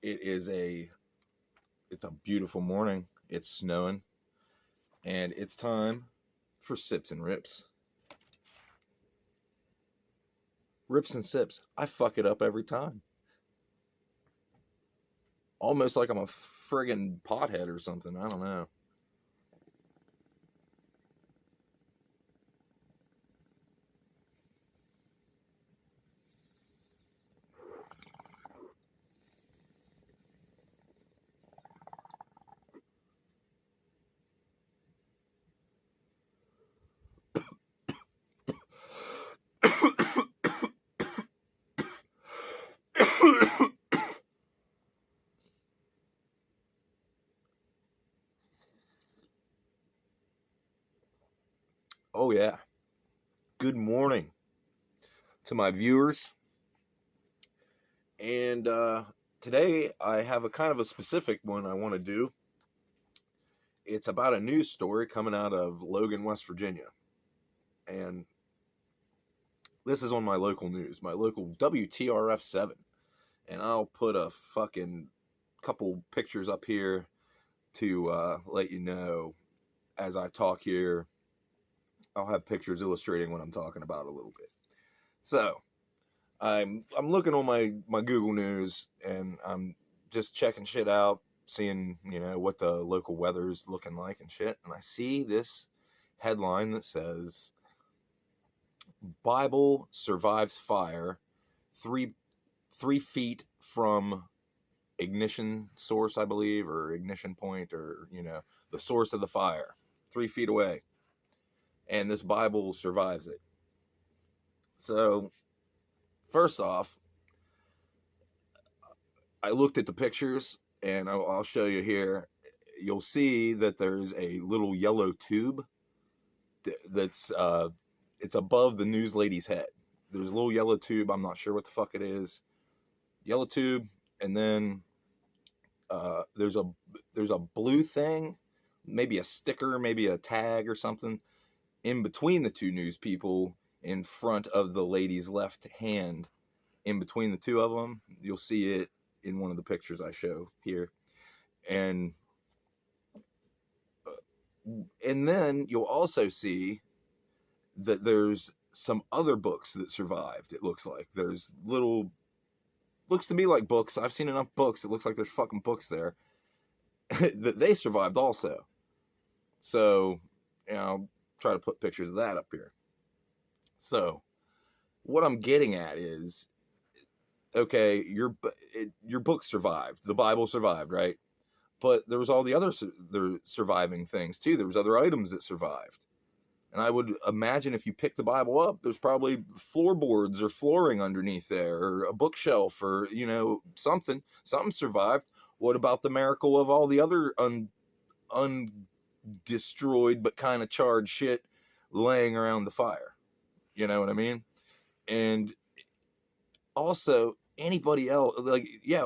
It's a beautiful morning. It's snowing, and it's time for Sips and Rips. Rips and Sips. I fuck it up every time. Almost like I'm a friggin' pothead or something. I don't know. Oh, yeah. Good morning to my viewers. And today I have a kind of a specific one I want to do. It's about a news story coming out of Logan, West Virginia. And this is on my local news, my local WTRF 7. And I'll put a fucking couple pictures up here to let you know as I talk here. I'll have pictures illustrating what I'm talking about a little bit. So, I'm looking on my Google News, and I'm just checking shit out, seeing, what the local weather's looking like and shit. And I see this headline that says, Bible survives fire 3 feet from ignition source, I believe, or ignition point, or, the source of the fire, 3 feet away. And this Bible survives it. So, first off, I looked at the pictures, and I'll show you here. You'll see that there's a little yellow tube that's it's above the news lady's head. There's a little yellow tube. I'm not sure what the fuck it is. Yellow tube, and then there's a blue thing, maybe a sticker, maybe a tag or something, in between the two news people, in front of the lady's left hand, in between the two of them. You'll see it in one of the pictures I show here. And then you'll also see that there's some other books that survived. It looks like there's looks to me like books. I've seen enough books. It looks like there's fucking books there that they survived also. So, I'll try to put pictures of that up here. So, what I'm getting at is, okay, your book survived. The Bible survived, right? But there was all the other surviving things too. There was other items that survived. And I would imagine if you pick the Bible up, there's probably floorboards or flooring underneath there, or a bookshelf, or, something. Something survived. What about the miracle of all the other undestroyed but kind of charred shit laying around the fire? You know what I mean? And also, anybody else,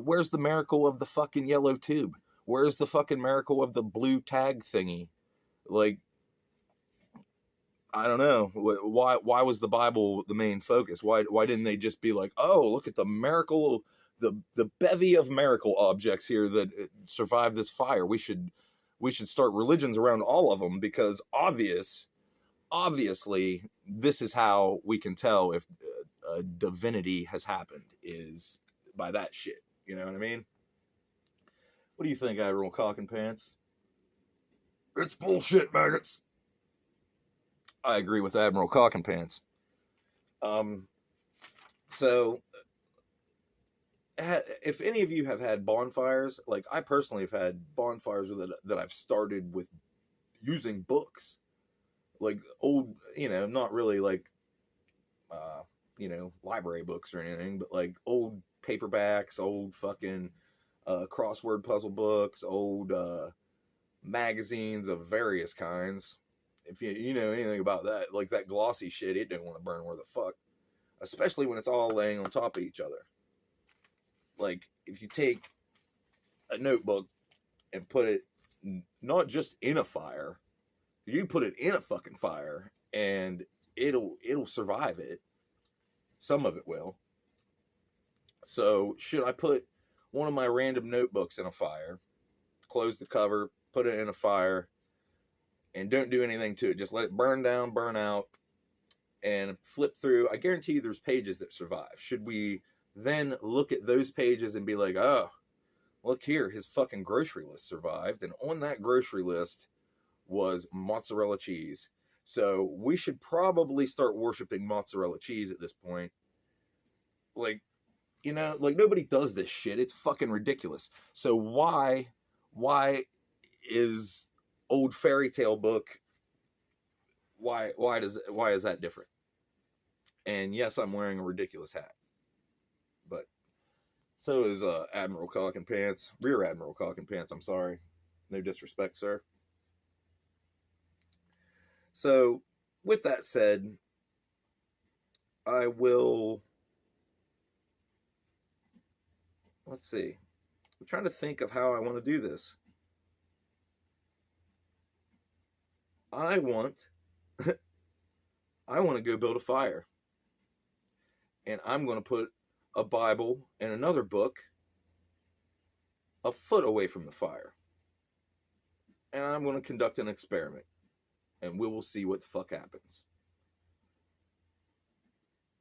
where's the miracle of the fucking yellow tube? Where's the fucking miracle of the blue tag thingy? I don't know. Why was the Bible the main focus? Why didn't they just be like, oh, look at the miracle, the bevy of miracle objects here that survived this fire. We should start religions around all of them, because obviously this is how we can tell if a divinity has happened, is by that shit. You know what I mean? What do you think, Admiral Cock and Pants? It's bullshit, maggots. I agree with Admiral Cock and Pants. So, if any of you have had bonfires, like I personally have had bonfires that I've started with using books, like old, not really like, library books or anything, but like old paperbacks, old fucking crossword puzzle books, old magazines of various kinds. If you know anything about that, like that glossy shit, it didn't want to burn where the fuck. Especially when it's all laying on top of each other. Like, if you take a notebook and put it not just in a fire, you put it in a fucking fire, and it'll survive it. Some of it will. So, should I put one of my random notebooks in a fire, close the cover, put it in a fire, and don't do anything to it. Just let it burn down, burn out, and flip through. I guarantee you there's pages that survive. Should we then look at those pages and be like, oh, look here, his fucking grocery list survived, and on that grocery list was mozzarella cheese. So we should probably start worshiping mozzarella cheese at this point. Like, you know, like nobody does this shit. It's fucking ridiculous. So why is old fairy tale book, why is that different? And yes, I'm wearing a ridiculous hat. But so is Admiral Cock and Pants. Rear Admiral Cock and Pants, I'm sorry. No disrespect, sir. So, with that said, I will... Let's see. I'm trying to think of how I want to do this. I want to go build a fire. And I'm going to put a Bible and another book a foot away from the fire. And I'm going to conduct an experiment. And we will see what the fuck happens.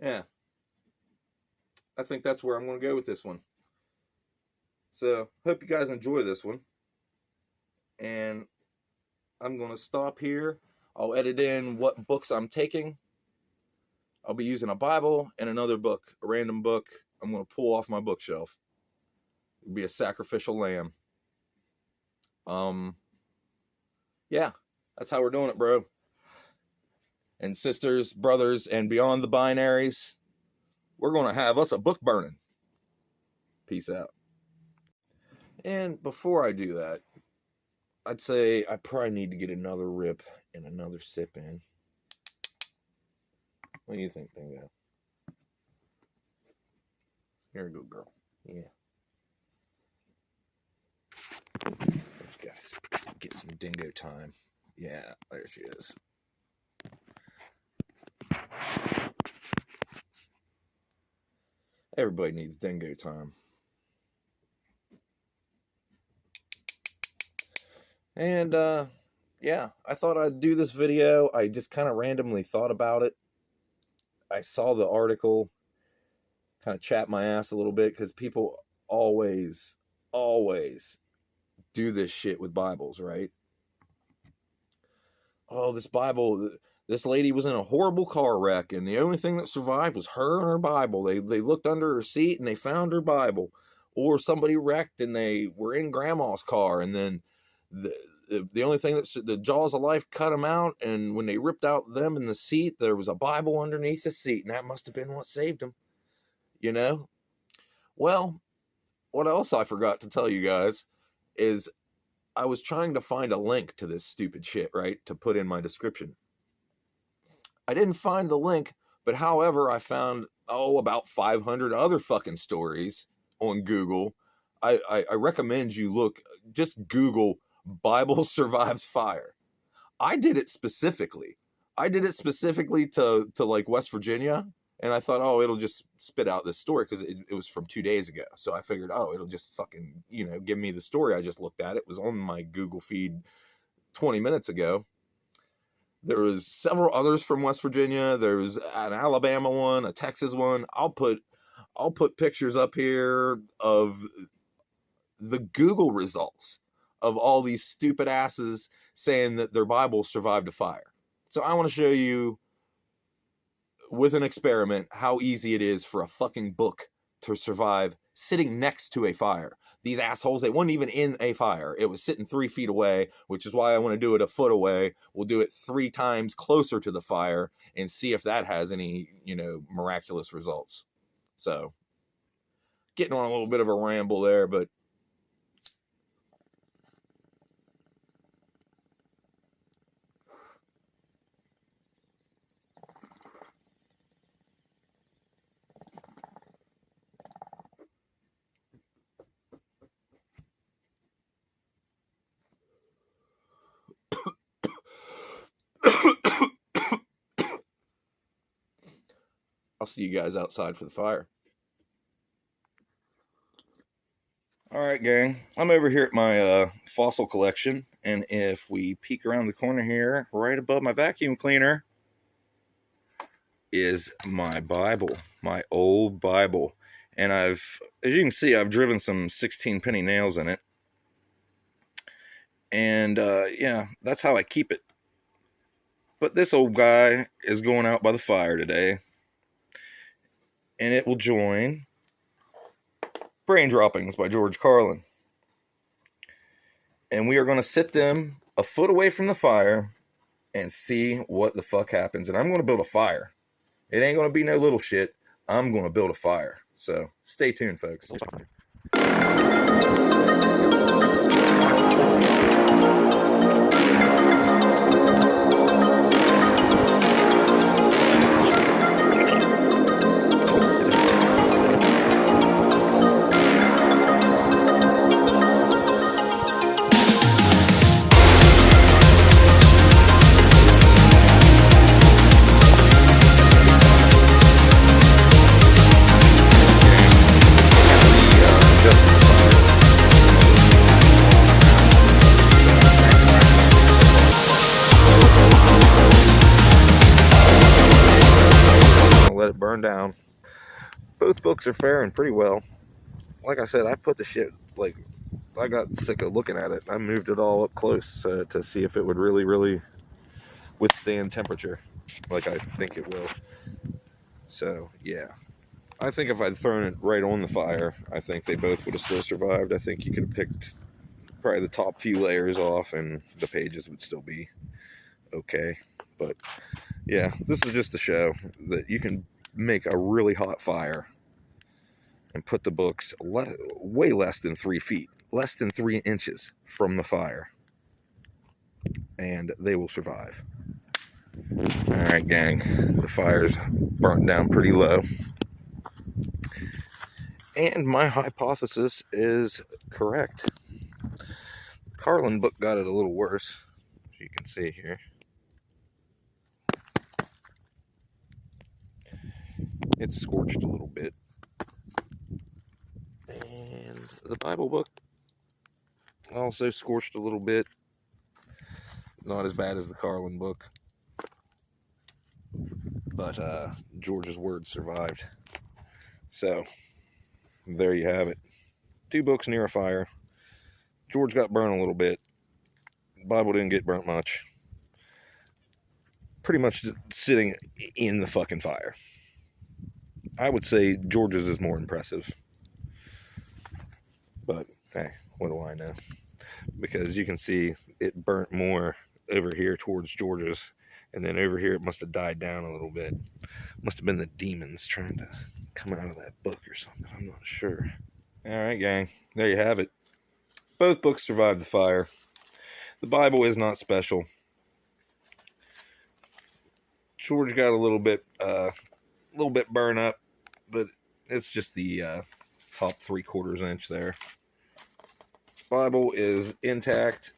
Yeah. I think that's where I'm going to go with this one. So, hope you guys enjoy this one. And I'm going to stop here. I'll edit in what books I'm taking. I'll be using a Bible and another book, a random book I'm going to pull off my bookshelf. It'll be a sacrificial lamb. Yeah, that's how we're doing it, bro. And sisters, brothers, and beyond the binaries, we're going to have us a book burning. Peace out. And before I do that, I'd say I probably need to get another rip and another sip in. What do you think, Dingo? Here we go, girl. Yeah. Let's guys get some Dingo time. Yeah, there she is. Everybody needs Dingo time. And, yeah, I thought I'd do this video. I just kind of randomly thought about it. I saw the article, kind of chapped my ass a little bit, because people always do this shit with Bibles, right? Oh, this Bible, this lady was in a horrible car wreck, and the only thing that survived was her and her Bible. They looked under her seat, and they found her Bible. Or somebody wrecked, and they were in grandma's car, and then the only thing that the jaws of life cut them out, and when they ripped out them in the seat, there was a Bible underneath the seat, and that must have been what saved them. You know? Well, what else I forgot to tell you guys is I was trying to find a link to this stupid shit, right, to put in my description. I didn't find the link, but however, I found, about 500 other fucking stories on Google. I recommend you just Google Bible survives fire. I did it specifically to like West Virginia, and I thought, it'll just spit out this story because it was from 2 days ago. So I figured, it'll just fucking, give me the story I just looked at. It was on my Google feed 20 minutes ago. There was several others from West Virginia. There was an Alabama one, a Texas one. I'll put pictures up here of the Google results of all these stupid asses saying that their Bible survived a fire. So I want to show you with an experiment how easy it is for a fucking book to survive sitting next to a fire. These assholes, they weren't even in a fire. It was sitting 3 feet away, which is why I want to do it a foot away. We'll do it 3 times closer to the fire and see if that has any, miraculous results. So, getting on a little bit of a ramble there, but I'll see you guys outside for the fire. All right, gang. I'm over here at my fossil collection, and if we peek around the corner here, right above my vacuum cleaner, is my Bible, my old Bible. And as you can see, I've driven some 16 penny nails in it. And yeah, that's how I keep it. But this old guy is going out by the fire today, and it will join Brain Droppings by George Carlin. And we are going to sit them a foot away from the fire and see what the fuck happens. And I'm going to build a fire. It ain't going to be no little shit. I'm going to build a fire. So stay tuned, folks. Let it burn down. Both books are faring pretty well. Like I said, I put the shit, like, I got sick of looking at it. I moved it all up close to see if it would really withstand temperature like I think it will. So yeah, I think if I'd thrown it right on the fire, I think they both would have still survived. I think you could have picked probably the top few layers off and the pages would still be okay. But yeah, this is just to show that you can make a really hot fire and put the books way less than 3 feet, less than 3 inches from the fire, and they will survive. All right, gang, the fire's burnt down pretty low, and my hypothesis is correct. Carlin book got it a little worse, as you can see here. It's scorched a little bit. And the Bible book also scorched a little bit. Not as bad as the Carlin book. But George's words survived. So, there you have it. 2 books near a fire. George got burned a little bit. The Bible didn't get burnt much. Pretty much sitting in the fucking fire. I would say George's is more impressive. But, hey, what do I know? Because you can see it burnt more over here towards George's. And then over here it must have died down a little bit. Must have been the demons trying to come out of that book or something. I'm not sure. Alright, gang. There you have it. Both books survived the fire. The Bible is not special. George got a little bit burnt up, but it's just the top 3/4 inch there. Bible is intact.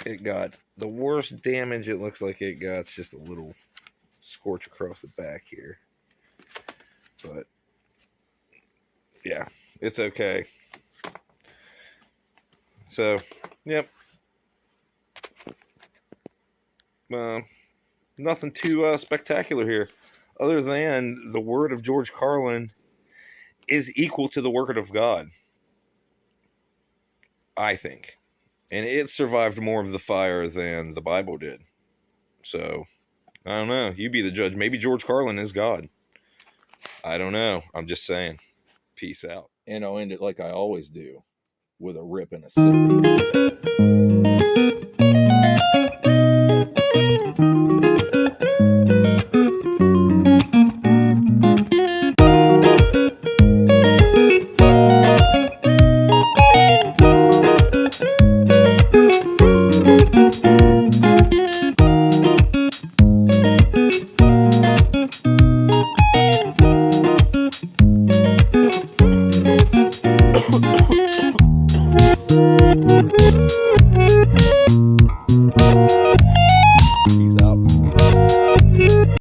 It got the worst damage it looks like it got. It's just a little scorch across the back here. But yeah, it's okay. So, yep. Nothing too spectacular here, other than the word of George Carlin is equal to the word of God, I think. And it survived more of the fire than the Bible did. So, I don't know. You be the judge. Maybe George Carlin is God. I don't know. I'm just saying. Peace out. And I'll end it like I always do, with a rip and a sip.